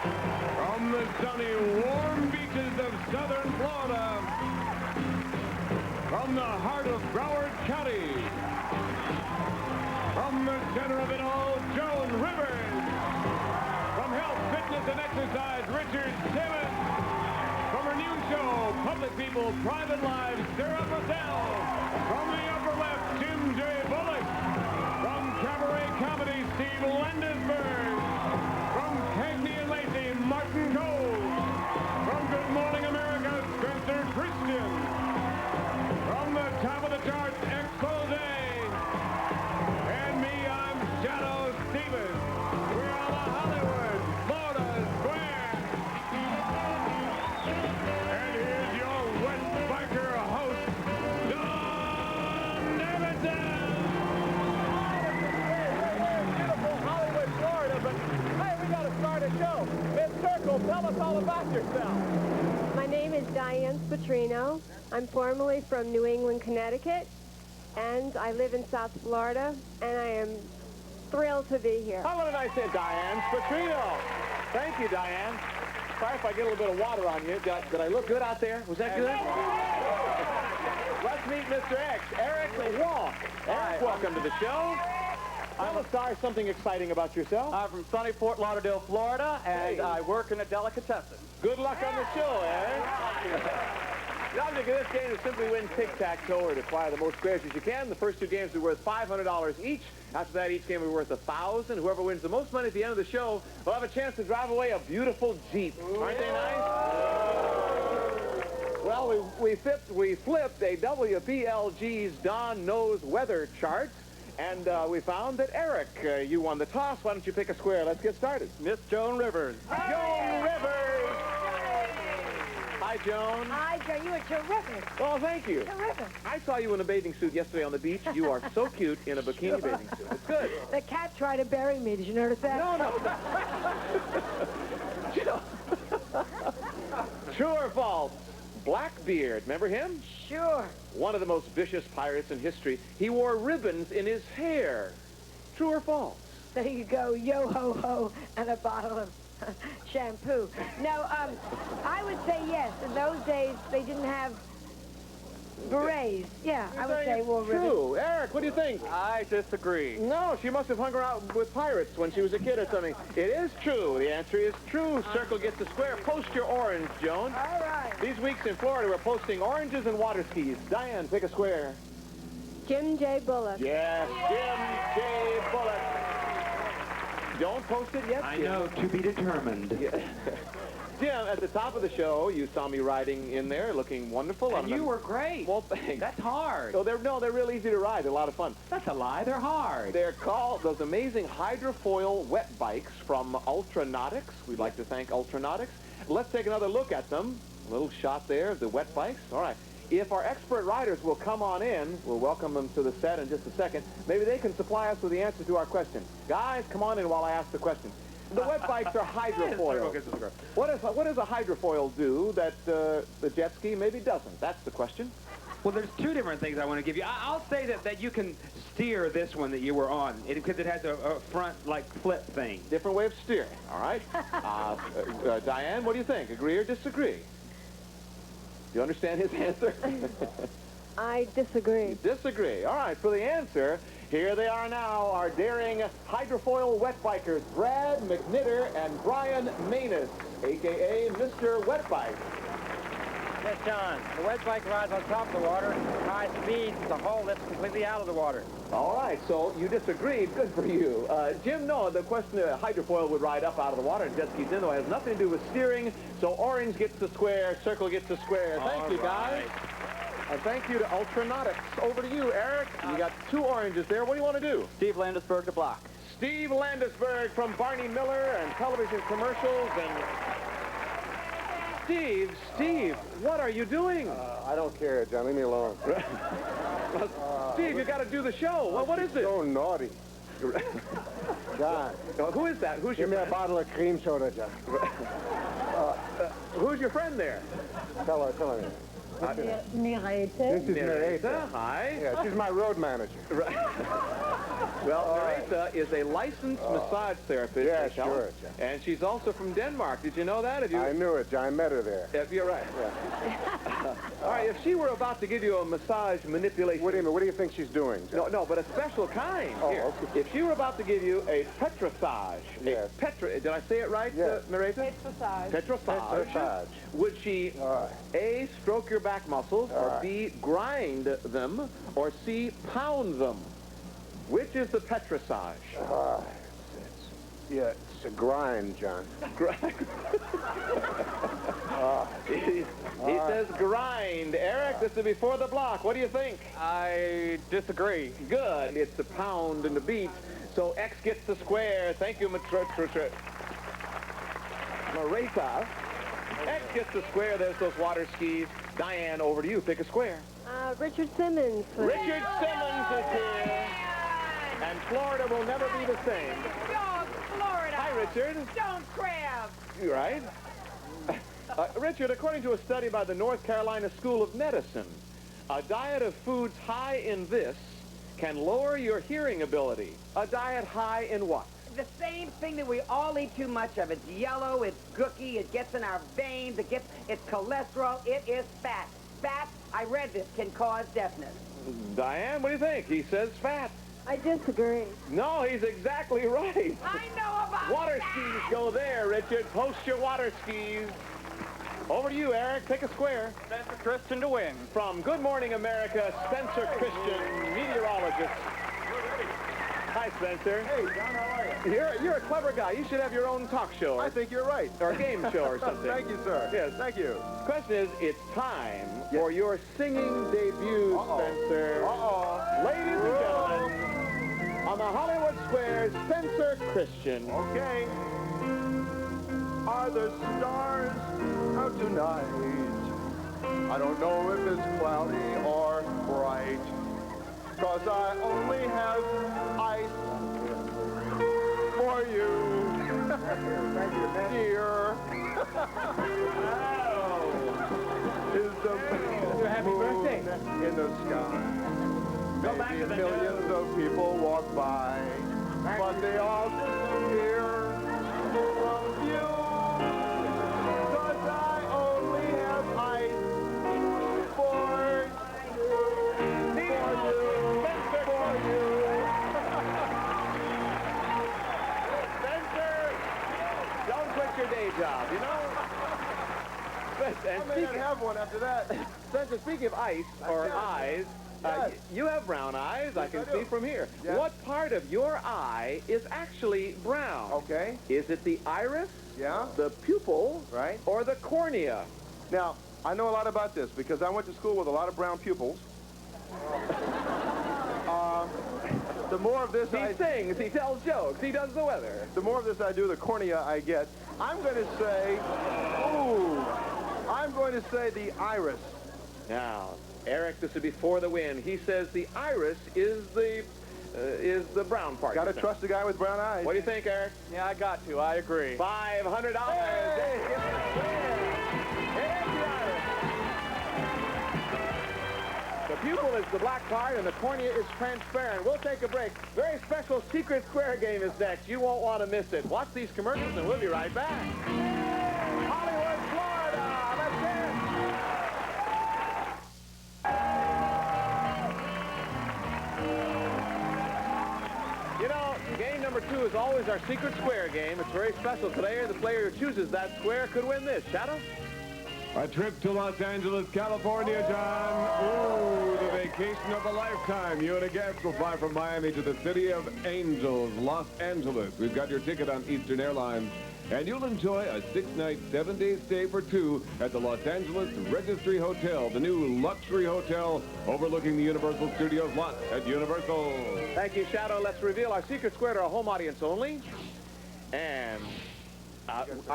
From the sunny, warm beaches of southern Florida, from the heart of Broward County, from the center of it all, Joan Rivers. From Health, Fitness, and Exercise, Richard Simmons. From her new show, Public People, Private Lives, Sarah Purcell. From the upper left, Jim J. Bullock. From Cabaret Comedy, Steve Landesberg. From Cagney and Lacey, Martin Cole. From Good Morning America, Spencer Christian. From the top of the charts, Expose. And me, I'm Shadow Stevens. We're on the Hollywood, Florida Square. And here's your wet biker host, Don Davidson. Beautiful Hollywood, Florida, but hey, we got to start a show. Miss Circle, tell us all about yourself. My name is Diane Spatrino. I'm formerly from New England, Connecticut, and I live in South Florida, and I am thrilled to be here. How did I say Diane Spatrino? Thank you, Diane. Sorry if I get a little bit of water on you. Did I look good out there? Was that good? Let's meet Mr. X, Eric Walk. Eric, welcome to the show. Tell us, Star, something exciting about yourself. I'm from sunny Fort Lauderdale, Florida, and I work in a delicatessen. Good luck on the show, Eric. The object of this game is simply win tic-tac-toe or to acquire the most squares as you can. The first two games will be worth $500 each. After that, each game will be worth $1,000. Whoever wins the most money at the end of the show will have a chance to drive away a beautiful Jeep. Aren't they nice? Well, we flipped a WPLG's Don Knows Weather chart, and we found that Eric, you won the toss. Why don't you pick a square? Let's get started. Miss Joan Rivers. Joan Rivers! Hi, Joan. Hi, Joe. You were terrific. Well, thank you. Terrific. I saw you in a bathing suit yesterday on the beach. You are so cute in a bikini bathing suit. It's good. The cat tried to bury me. Did you notice that? No. True or false? Blackbeard, remember him? Sure. One of the most vicious pirates in history. He wore ribbons in his hair. True or false? There you go. Yo-ho-ho and a bottle of shampoo. No, I would say yes. In those days, they didn't have berets. Yeah, I would say wore ribbons. True. Eric, what do you think? I disagree. No, she must have hung around with pirates when she was a kid or something. It is true. The answer is true. Circle gets a square. Post your orange, Joan. All right. These weeks in Florida, we're posting oranges and water skis. Diane, pick a square. Jim J. Bullock. Yes, Jim J. Bullock. Don't post it yet, I Jim. know, to be determined. Yeah. Jim, at the top of the show, you saw me riding in there, looking wonderful. And you were great. Well, thanks. That's hard. So they're real easy to ride. They're a lot of fun. That's a lie. They're hard. They're called those amazing hydrofoil wet bikes from Ultranautics. We'd like to thank Ultranautics. Let's take another look at them. A little shot there of the wet bikes. All right. If our expert riders will come on in, we'll welcome them to the set in just a second. Maybe they can supply us with the answer to our question. Guys, come on in while I ask the question. The wet bikes are hydrofoil. What does a hydrofoil do that the jet ski maybe doesn't? That's the question. Well, there's two different things I want to give you. I'll say that you can steer this one that you were on because it has a front, like, flip thing. Different way of steering, all right? Diane, what do you think? Agree or disagree? Do you understand his answer? I disagree. You disagree. All right, for the answer, here they are now, our daring hydrofoil wet bikers, Brad McNitter and Brian Manus, a.k.a. Mr. Wet Bike. Yes, John. The wet bike rides on top of the water, high speed, the hull lifts completely out of the water. All right, so you disagreed. Good for you. Jim, no, the question hydrofoil would ride up out of the water and jet skis in, though, it has nothing to do with steering. So orange gets the square, circle gets the square. Thank you, guys. And thank you to Ultranautics. Over to you, Eric. You got two oranges there. What do you want to do? Steve Landesberg to block. Steve Landesberg from Barney Miller and television commercials. And Steve, what are you doing? I don't care, John. Leave me alone. Steve, you got to do the show. Well, what is it? So naughty. John. Who is that? Who's your Give me a friend? bottle of cream soda, John. Who's your friend there? Tell her. Mirete. This is Marita. Hi. Yeah, she's my road manager. Well, Marita is a licensed massage therapist. Yeah, they tell sure, us. John. And she's also from Denmark. Did you know that? Have you? I knew it, John. I met her there. If you're right. Yeah. All right, if she were about to give you a massage manipulation... What do you think she's doing, John? No, but a special kind. Oh, Here, okay. if she were about to give you a petrissage, Yes. did I say it right, Yes. Marita? Massage. Petrissage. Petrissage. Would she All right. A, stroke your back muscles, All or right. B, grind them, or C, pound them? Which is the petrissage? It's a grind, John. He says grind. Eric, this is before the block. What do you think? I disagree. Good. It's the pound and the beat. So X gets the square. Thank you, Marita. X gets the square. There's those water skis. Diane, over to you. Pick a square. Richard Simmons. Richard Simmons is here. And Florida will never be the same. Dog, Florida. Hi, Richard. Don't crab. You right? Richard, according to a study by the North Carolina School of Medicine, a diet of foods high in this can lower your hearing ability. A diet high in what? The same thing that we all eat too much of. It's yellow, it's gooky, it gets in our veins, it's cholesterol, it is fat. Fat, I read this, can cause deafness. Diane, what do you think? He says fat. I disagree. No, he's exactly right. I know about Water that. skis go there, Richard. Post your water skis. Over to you, Eric. Pick a square. Spencer Christian to win. From Good Morning America, Spencer Christian, meteorologist. Hi, Spencer. Hey, John, how are you? You're a clever guy. You should have your own talk show. I think you're right. Or a game show or something. Thank you, sir. Yes. Thank you. The question is, it's time for your singing debut, Spencer. Ladies and gentlemen, on the Hollywood Square, Spencer Christian. Okay. Are the stars out tonight? I don't know if it's cloudy or bright, 'cause I only have ice for you, dear. Is the happy moon birthday. in the sky? Go back Maybe to the millions of people walk by, but they all disappear from view. 'Cause I only have ice for you. Spencer, don't quit your day job, you know? And I may not have one after that. Spencer, speaking of ice or Yes. eyes, Yes. you have brown eyes, I can I see do. from here. Yes. What part of your eye is actually brown? Okay. Is it the iris, Yeah. the pupil, Right. or the cornea? Now, I know a lot about this because I went to school with a lot of brown pupils. The more of this He sings, he tells jokes, he does the weather. the more of this I do, the cornea I get. I'm going to say the iris. Now, Eric, this is before the win. He says the iris is the brown part. Got to trust the guy with brown eyes. What do you think, Eric? Yeah, I got to. I agree. $500. The pupil is the black part and the cornea is transparent. We'll take a break. Very special Secret Square game is next. You won't want to miss it. Watch these commercials and we'll be right back. Hollywood, Florida. Let's dance. You know, game number 2 is always our Secret Square game. It's very special today. The player who chooses that square could win this. Shadow? A trip to Los Angeles, California, John. Ooh, the vacation of a lifetime. You and a guest will fly from Miami to the city of Angels, Los Angeles. We've got your ticket on Eastern Airlines. And you'll enjoy a 6-night, 7-day stay for 2 at the Los Angeles Registry Hotel, the new luxury hotel overlooking the Universal Studios lot at Universal. Thank you, Shadow. Let's reveal our Secret Square to our home audience only. And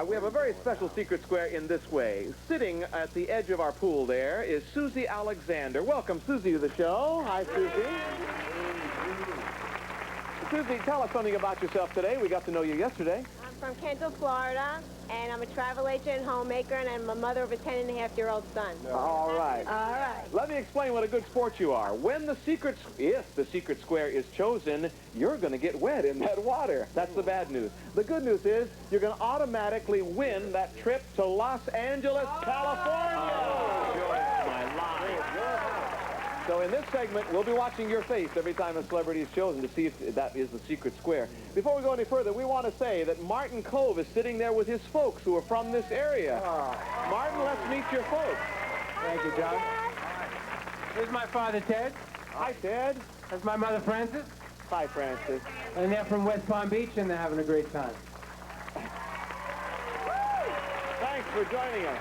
we have a very special Secret Square in this way. Sitting at the edge of our pool there is Susie Alexander. Welcome, Susie, to the show. Hi, Susie. Susie, tell us something about yourself today. We got to know you yesterday. I'm from Kenton, Florida, and I'm a travel agent and homemaker, and I'm a mother of a 10-and-a-half-year-old son. All right. All right. Let me explain what a good sport you are. If the secret square is chosen, you're going to get wet in that water. That's the bad news. The good news is you're going to automatically win that trip to Los Angeles, California. My life. So in this segment, we'll be watching your face every time a celebrity is chosen to see if that is the secret square. Before we go any further, we want to say that Martin Cove is sitting there with his folks who are from this area. Martin, let's meet your folks. Thank you, John. This is my father, Ted. Hi, Ted. That's my mother, Frances. Hi, Francis. And they're from West Palm Beach, and they're having a great time. Thanks for joining us.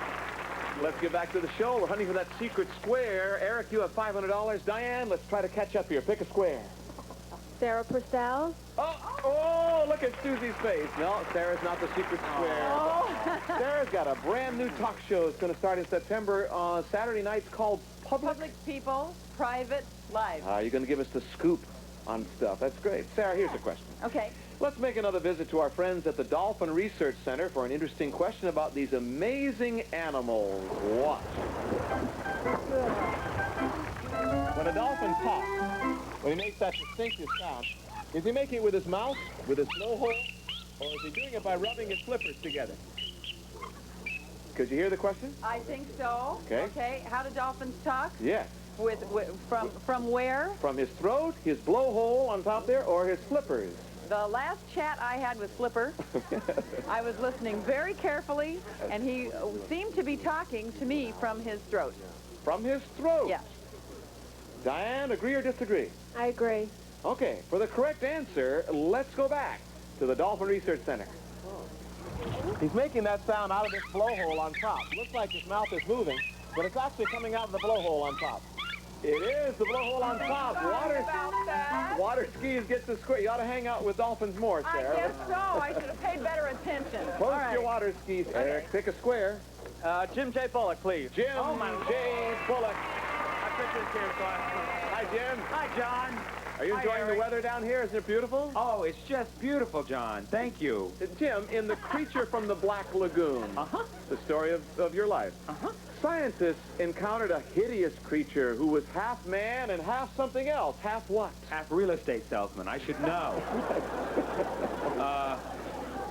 Let's get back to the show. We're hunting for that secret square. Eric, you have $500. Diane, let's try to catch up here. Pick a square. Sarah Purcell. Oh, look at Susie's face. No, Sarah's not the secret square. Sarah's got a brand new talk show. It's going to start in September on Saturday nights called Public People, Private Life. You're going to give us the scoop on stuff. That's great. Sarah, here's a question. Okay. Let's make another visit to our friends at the Dolphin Research Center for an interesting question about these amazing animals. Watch. When a dolphin pops, when he makes that distinctive sound, is he making it with his mouth, with his blowhole, or is he doing it by rubbing his flippers together? Could you hear the question? I think so. Okay. Okay. How do dolphins talk? Yes. From where? From his throat, his blowhole on top there, or his flippers? The last chat I had with Flipper, I was listening very carefully, and he seemed to be talking to me from his throat. From his throat? Yes. Diane, agree or disagree? I agree. Okay, for the correct answer, let's go back to the Dolphin Research Center. He's making that sound out of this blowhole on top. Looks like his mouth is moving, but it's actually coming out of the blowhole on top. It is the blowhole on top. Water skis get the square. You ought to hang out with dolphins more, Sarah. I guess so. I should have paid better attention. Post your water skis, Eric. Pick a square. Jim J. Bullock, please. Jim J. Bullock. Hi, Jim. Hi, John. Are you enjoying the weather down here? Isn't it beautiful? Oh, it's just beautiful, John. Thank you. Jim, in The Creature from the Black Lagoon, the story of your life, scientists encountered a hideous creature who was half man and half something else. Half what? Half real estate salesman. I should know.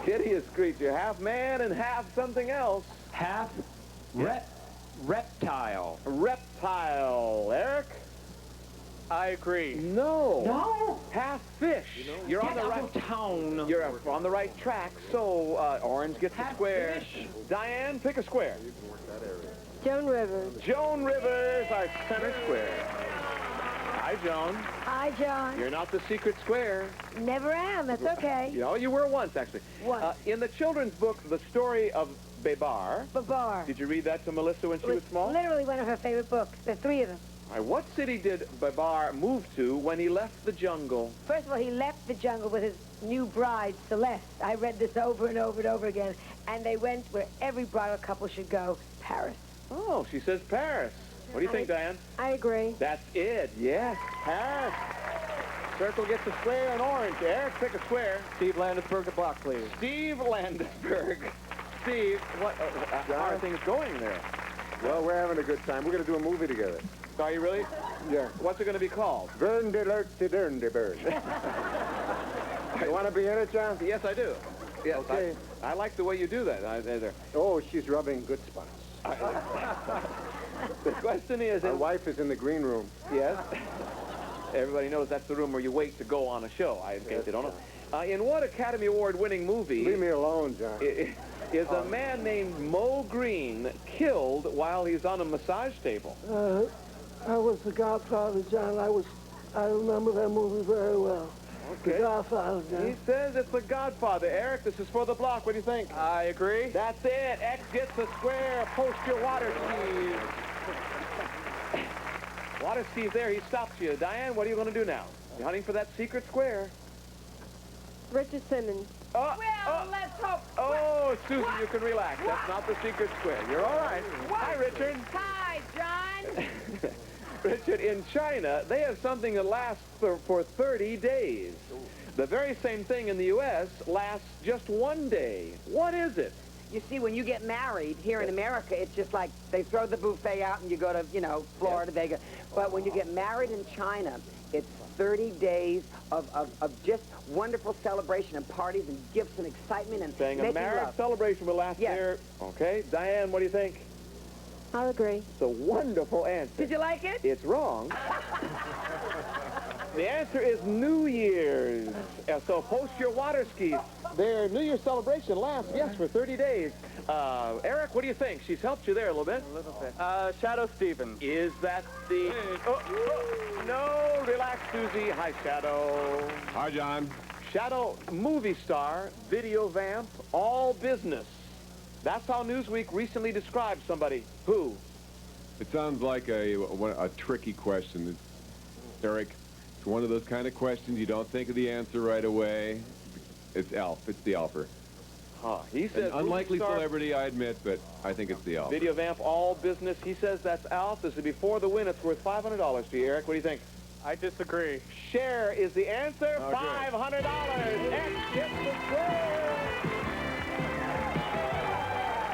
Hideous creature, half man and half something else. Half reptile. Reptile. Eric? I agree. No. Half fish. You're on the right tone. You're on the right track. So Orange gets the square. Fish. Diane, pick a square. Joan Rivers. Joan Rivers, our center square. Hi, Joan. Hi, John. You're not the secret square. Never am. That's okay. You know, you were once, actually. Once. In the children's book, The Story of Babar, Babar. did you read that to Melissa when she was small? Literally one of her favorite books. There are three of them. All right, what city did Babar move to when he left the jungle? First of all, he left the jungle with his new bride, Celeste. I read this over and over and over again. And they went where every bridal couple should go, Paris. Oh, she says Paris. What do you think, Diane? I agree. That's it. Yes, Paris. Circle gets a square and Orange. Eric, pick a square. Steve Landesberg, the block, please. Steve Landesberg. Steve, how are things going there? Well, we're having a good time. We're going to do a movie together. Are you really? Yeah. What's it going to be called? Vern de Lurk de Dern de Bird. You want to be in it, John? Yes, I do. Yes, Okay. I like the way you do that. Oh, she's rubbing good spots. The question is... My wife is in the green room. Yes. Everybody knows that's the room where you wait to go on a show, in case you don't know. In what Academy Award-winning movie... Leave me alone, John. Is a man named Mo Green killed while he's on a massage table? I was The Godfather, John. I remember that movie very well. Okay. The Godfather, John. He says it's The Godfather. Eric, this is for the block. What do you think? I agree. That's it. X gets a square. Post your water skis. Water skis there. He stops you. Diane, what are you going to do now? You're hunting for that secret square. Richard Simmons. Oh, Well, let's hope. oh, Susan, you can relax. That's not the secret square. You're all right. Hi, Richard. Hi, John. Richard, in China, they have something that lasts for 30 days. The very same thing in the U.S. lasts just one day. What is it? You see, when you get married here in America, it's just like they throw the buffet out and you go to, you know, Florida, Vegas. But when you get married in China, it's 30 days of just wonderful celebration and parties and gifts and excitement and Saying a making marriage love. celebration will last Yes. there. Okay. Diane, what do you think? I'll agree. It's a wonderful answer. Did you like it? It's wrong. The answer is New Year's. So post your water skis. Their New Year's celebration lasts, yes, for 30 days. Eric, what do you think? She's helped you there a little bit. A little bit. Shadow Stevens. Is that the... no, relax, Susie. Hi, Shadow. Hi, John. Shadow, movie star, video vamp, all business. That's how Newsweek recently described somebody. Who? It sounds like a tricky question. Eric, it's one of those kind of questions you don't think of the answer right away. It's Alf. It's the Alfer. Huh. He says An unlikely movie star, celebrity, I admit, but I think it's the Alf. video vamp, all business. He says that's Alf. This is before the win. It's worth $500 to you. Eric, what do you think? I disagree. Cher is the answer. Okay. $500. X gets the square.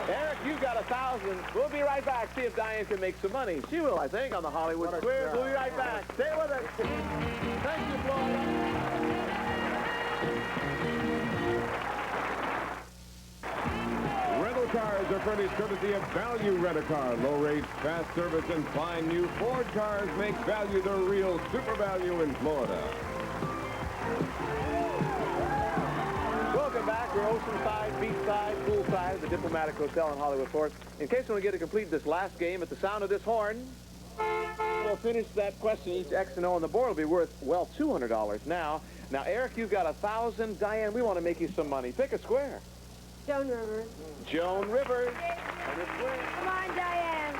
Eric, you've got 1,000. We'll be right back. See if Diane can make some money. She will, I think, on the Hollywood Squares. We'll be right back. Stay with us. Thank you, Florida. Rental cars are furnished courtesy of Value Rent-A-Car. Low rates, fast service, and fine new Ford cars make Value the real super value in Florida. Welcome back. We're oceanside, beachside, poolside, the Diplomatic Hotel in Hollywood, Florida. In case you want to get to complete this last game at the sound of this horn, we'll finish that question. Each X and O on the board will be worth, well, $200 now. Now, Eric, you've got 1,000. Diane, we want to make you some money. Pick a square. Joan Rivers. Joan Rivers. And it's square. Come on, Diane.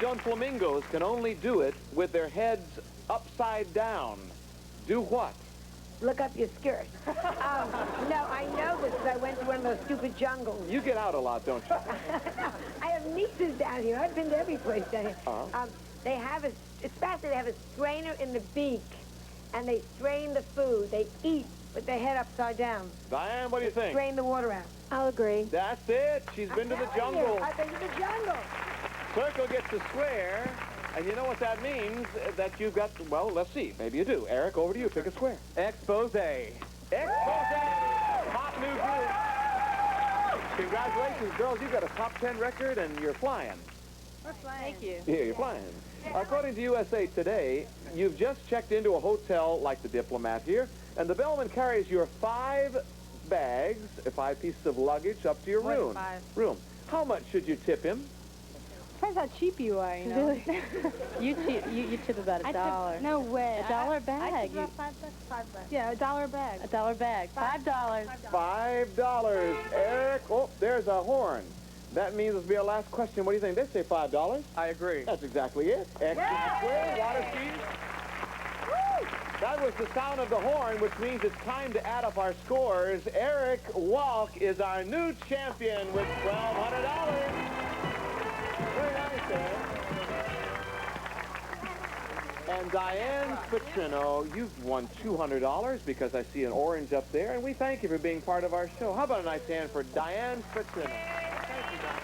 Joan, flamingos can only do it with their heads upside down. Do what? Look up your skirt. No, I know this because I went to one of those stupid jungles. You get out a lot, don't you? No, I have nieces down here. I've been to every place down here. Uh-huh. They have it's fascinating. They have a strainer in the beak, and they strain the food. They eat with their head upside down. Diane, what do you think? Strain the water out. I'll agree. That's it. She's been to the jungle. I've been to the jungle. Circle gets a square, and you know what that means? That you've got, well, let's see. Maybe you do. Eric, over to you. Pick a square. Expose. Expose! Hot new group. Congratulations, girls. You've got a top 10 record, and you're flying. Thank you. Yeah, you're flying. According to USA Today, you've just checked into a hotel like the Diplomat here, and the bellman carries your 5 bags, 5 pieces of luggage up to your room. 5. How much should you tip him? Depends how cheap you are, you know. You tip about $1. No way. $1 bag. I tip about $5. Yeah, $1 bag. $1 bag. $5. $5. Eric, oh, there's a horn. That means this will be our last question. What do you think? They say $5. I agree. That's exactly it. Extra square, water skis. That was the sound of the horn, which means it's time to add up our scores. Eric Walk is our new champion with $1,200. Very nice, Eric. And Diane Petrino, you've won $200 because I see an orange up there, and we thank you for being part of our show. How about a nice hand for Diane Petrino? Thank you, Diane.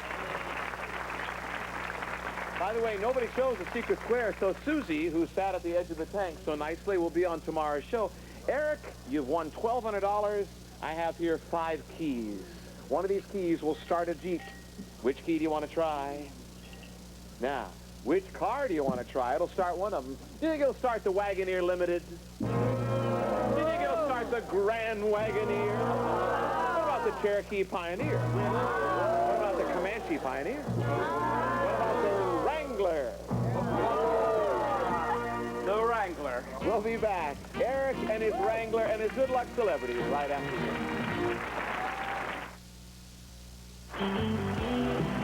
By the way, nobody chose the secret square, so Susie, who sat at the edge of the tank so nicely, will be on tomorrow's show. Eric, you've won $1,200. I have here 5 keys. One of these keys will start a Jeep. Which key do you want to try? Now, which car do you want to try? It'll start one of them. Do you think it'll start the Wagoneer Limited? Do you think it'll start the Grand Wagoneer? What about the Cherokee Pioneer? What about the Comanche Pioneer? What about the Wrangler? The Wrangler. We'll be back. Eric and his Wrangler and his Good Luck Celebrities right after this.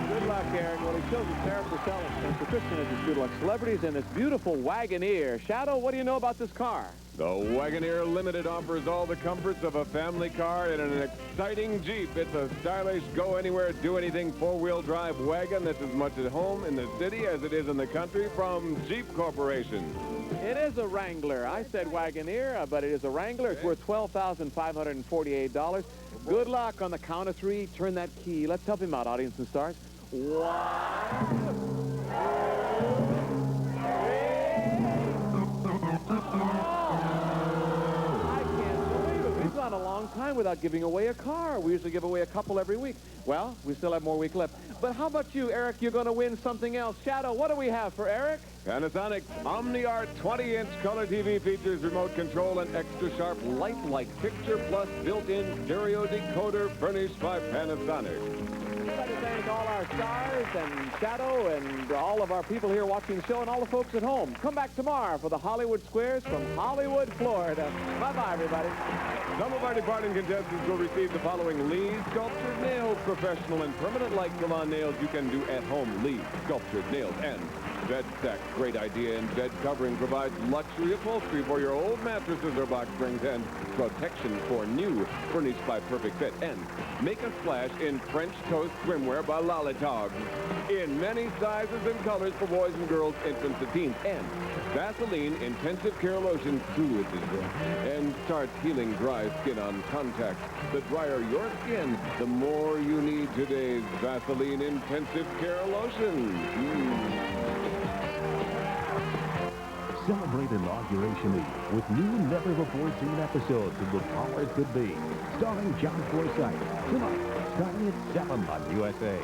Good luck, Eric. Well, he shows us Sarah Purcell and Spencer Christian as his Good Luck Celebrities and this beautiful Wagoneer. Shadow, what do you know about this car? The Wagoneer Limited offers all the comforts of a family car in an exciting Jeep. It's a stylish, go-anywhere, do-anything four-wheel drive wagon that's as much at home in the city as it is in the country from Jeep Corporation. It is a Wrangler. I said Wagoneer, but it is a Wrangler. It's worth $12,548. Good luck. On the count of three, turn that key. Let's help him out, audience and stars. 1, 2, 3. We've gone a long time without giving away a car. We usually give away a couple every week. Well, we still have more week left. But how about you, Eric? You're going to win something else. Shadow, what do we have for Eric? Panasonic's OmniArt 20-inch color TV features remote control and extra sharp lifelike picture plus built-in stereo decoder furnished by Panasonic. I'd like to thank all our stars and Shadow and all of our people here watching the show and all the folks at home. Come back tomorrow for the Hollywood Squares from Hollywood, Florida. Bye-bye, everybody. Some of our departing contestants will receive the following Lee Sculptured Nails professional and permanent light salon nails you can do at home. Lee Sculptured Nails and Bed Stack. Great idea in bed covering provides luxury upholstery for your old mattresses or box springs and protection for new, furnished by Perfect Fit. And make a splash in French toast swimwear by Lolitog. In many sizes and colors for boys and girls, infants and teens. And Vaseline Intensive Care Lotion soothes and starts healing dry skin on contact. The drier your skin, the more you need today's Vaseline Intensive Care Lotion. Celebrate Inauguration Eve with new never-before-seen episodes of The Powers That Be, starring John Forsythe, tonight, starting at 7 on USA.